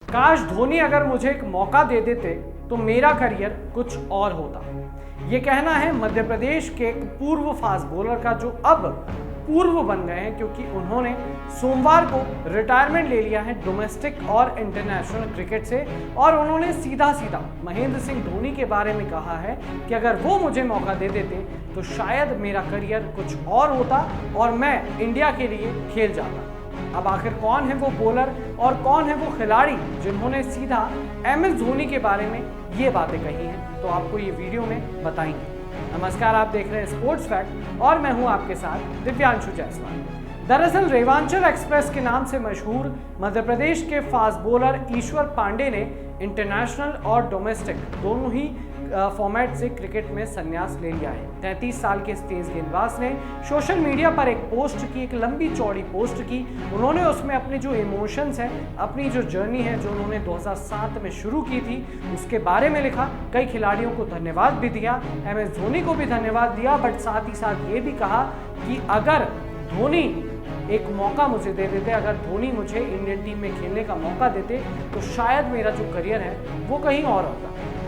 काश धोनी अगर मुझे एक मौका दे देते तो मेरा करियर कुछ और होता। ये कहना है मध्य प्रदेश के एक पूर्व फास्ट बॉलर का, जो अब पूर्व बन गए हैं क्योंकि उन्होंने सोमवार को रिटायरमेंट ले लिया है डोमेस्टिक और इंटरनेशनल क्रिकेट से, और उन्होंने सीधा सीधा महेंद्र सिंह धोनी के बारे में कहा है कि अगर वो मुझे मौका दे देते तो शायद मेरा करियर कुछ और होता और मैं इंडिया के लिए खेल जाता। अब आखिर कौन है वो बॉलर और कौन है वो खिलाड़ी जिन्होंने सीधा MS धोनी के बारे में ये बातें कही हैं, तो आपको ये वीडियो में बताएंगे। नमस्कार, आप देख रहे हैं स्पोर्ट्स फैक्ट और मैं हूं आपके साथ दिव्यांशु जायसवाल। दरअसल रेवांचल एक्सप्रेस के नाम से मशहूर मध्य प्रदेश के फास्ट बॉलर ईश्वर पांडे ने इंटरनेशनल और डोमेस्टिक दोनों ही फॉर्मेट से क्रिकेट में संन्यास ले लिया है। 33 साल के इस तेज गेंदबाज ने सोशल मीडिया पर एक पोस्ट की, एक लंबी चौड़ी पोस्ट की। उन्होंने उसमें अपने जो इमोशंस हैं, अपनी जो जर्नी है जो उन्होंने 2007 में शुरू की थी, उसके बारे में लिखा। कई खिलाड़ियों को धन्यवाद भी दिया, MS धोनी को भी धन्यवाद दिया, बट साथ ही साथ ये भी कहा कि अगर धोनी एक मौका मुझे दे देते, अगर धोनी मुझे इंडियन टीम में खेलने का मौका देते तो शायद मेरा जो करियर है वो कहीं और होता।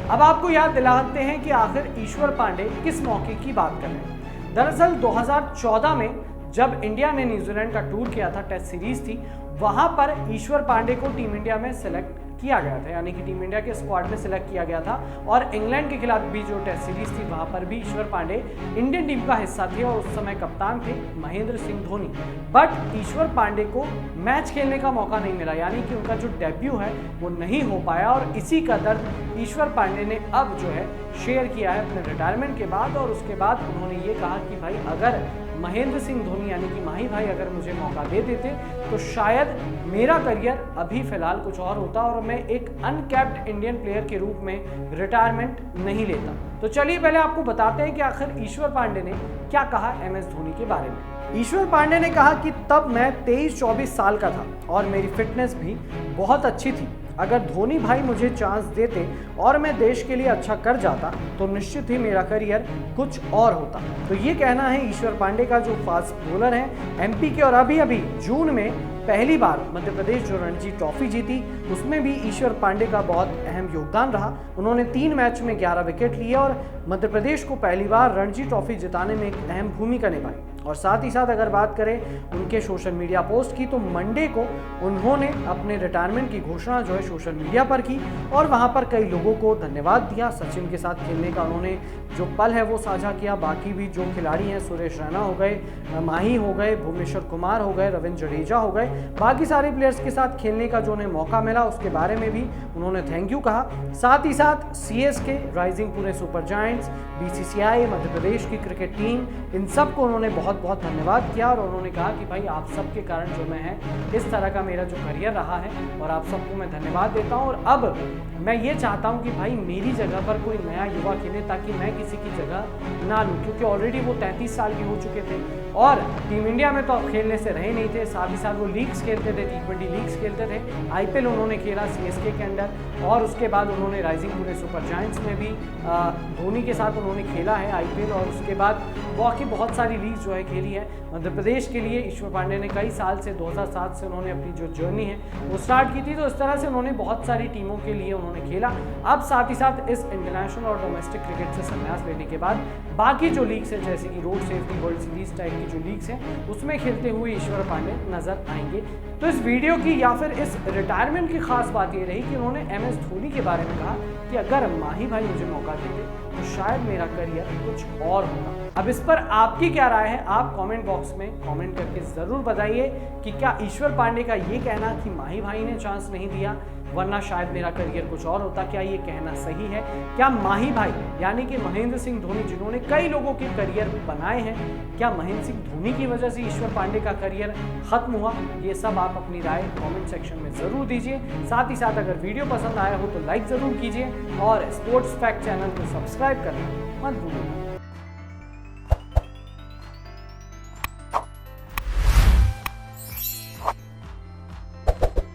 अब आपको याद दिलाते हैं कि आखिर ईश्वर पांडे किस मौके की बात कर रहे हैं। दरअसल 2014 में जब इंडिया ने न्यूजीलैंड का टूर किया था, टेस्ट सीरीज थी, वहां पर ईश्वर पांडे को टीम इंडिया में सेलेक्ट किया गया था, यानी कि टीम इंडिया के स्क्वाड में सिलेक्ट किया गया था। और इंग्लैंड के खिलाफ भी जो टेस्ट सीरीज थी वहां पर भी ईश्वर पांडे इंडियन टीम का हिस्सा थे और उस समय कप्तान थे महेंद्र सिंह धोनी। बट ईश्वर पांडे को मैच खेलने का मौका नहीं मिला, यानी कि उनका जो डेब्यू है वो नहीं हो पाया, और इसी का दर्द ईश्वर पांडे ने अब जो है शेयर किया है अपने रिटायरमेंट के बाद। और उसके बाद उन्होंने ये कहा कि भाई अगर महेंद्र सिंह धोनी यानी कि माही भाई अगर मुझे मौका दे देते तो शायद मेरा करियर अभी फिलहाल कुछ और होता और मैं एक अनकैप्ड इंडियन प्लेयर के रूप में रिटायरमेंट नहीं लेता। तो चलिए पहले आपको बताते हैं कि आखिर ईश्वर पांडे ने क्या कहा MS धोनी के बारे में। ईश्वर पांडे ने कहा कि तब मैं 23-24 साल का था और मेरी फिटनेस भी बहुत अच्छी थी। अगर धोनी भाई मुझे चांस देते और मैं देश के लिए अच्छा कर जाता तो निश्चित ही मेरा करियर कुछ और होता। तो ये कहना है ईश्वर पांडे का, जो फास्ट बॉलर हैं MP के, और अभी जून में पहली बार मध्य प्रदेश जो रणजी ट्रॉफी जीती उसमें भी ईश्वर पांडे का बहुत अहम योगदान रहा। उन्होंने 3 मैच में 11 विकेट लिए और मध्य प्रदेश को पहली बार रणजी ट्रॉफी जिताने में एक अहम भूमिका निभाई। और साथ ही साथ अगर बात करें उनके सोशल मीडिया पोस्ट की, तो मंडे को उन्होंने अपने रिटायरमेंट की घोषणा जो है सोशल मीडिया पर की और वहां पर कई लोगों को धन्यवाद दिया। सचिन के साथ खेलने का उन्होंने जो पल है वो साझा किया। बाकी भी जो खिलाड़ी हैं, सुरेश रैना हो गए, माही हो गए, भुवनेश्वर कुमार हो गए, रविंद्र जडेजा हो गए, बाकी सारे प्लेयर्स के साथ खेलने का जो उन्हें मौका मिला उसके बारे में भी उन्होंने थैंक यू कहा। साथ ही साथ CSK, rising Pune super giants, BCCI, Madhya Pradesh की क्रिकेट टीम, इन सब को उन्होंने बहुत बहुत धन्यवाद किया और उन्होंने कहा कि भाई आप सबके कारण जो मैं है इस तरह का मेरा जो करियर रहा है और आप सबको मैं धन्यवाद देता हूं। और अब मैं ये चाहता हूं कि भाई मेरी जगह पर कोई नया युवा खेले ताकि मैं किसी की जगह ना लूँ, क्योंकि ऑलरेडी वो 33 साल के हो चुके थे और टीम इंडिया में तो अब खेलने से रहे नहीं थे। साथ ही साथ वो लीग्स खेलते थे, T20 लीग्स खेलते थे, IPL उन्होंने खेला CSK के अंडर, और उसके बाद उन्होंने राइजिंग पुणे सुपर जायंट्स में भी धोनी के साथ उन्होंने खेला है IPL, और उसके बाद बाकी बहुत सारी लीग्स जो है खेली है। मध्य प्रदेश के लिए ईश्वर पांडे ने कई साल से 2007 से उन्होंने अपनी जो जर्नी है वो स्टार्ट की थी, तो इस तरह से उन्होंने बहुत सारी टीमों के लिए उन्होंने खेला। अब साथ ही साथ इस इंटरनेशनल और डोमेस्टिक क्रिकेट से संन्यास लेने के बाद बाकी जो लीग्स हैं जैसे कि road safety, world series type की जो लीग्स हैं उसमें खेलते हुए ईश्वर पांडे नजर आएंगे। तो इस वीडियो की या फिर इस रिटायरमेंट की खास बात ये रही कि उन्होंने MS धोनी के बारे में कहा कि अगर माही भाई मुझे मौका देते तो शायद मेरा करियर कुछ और होगा। अब इस पर आपकी क्या राय है, आप कमेंट बॉक्स में कमेंट करके ज़रूर बताइए कि क्या ईश्वर पांडे का ये कहना कि माही भाई ने चांस नहीं दिया वरना शायद मेरा करियर कुछ और होता, क्या ये कहना सही है? क्या माही भाई यानी कि महेंद्र सिंह धोनी जिन्होंने कई लोगों के करियर बनाए हैं, क्या महेंद्र सिंह धोनी की वजह से ईश्वर पांडे का करियर खत्म हुआ? ये सब आप अपनी राय कमेंट सेक्शन में ज़रूर दीजिए। साथ ही साथ अगर वीडियो पसंद आया हो तो लाइक ज़रूर कीजिए और स्पोर्ट्स फैक्ट चैनल को सब्सक्राइब करना मत भूलिए।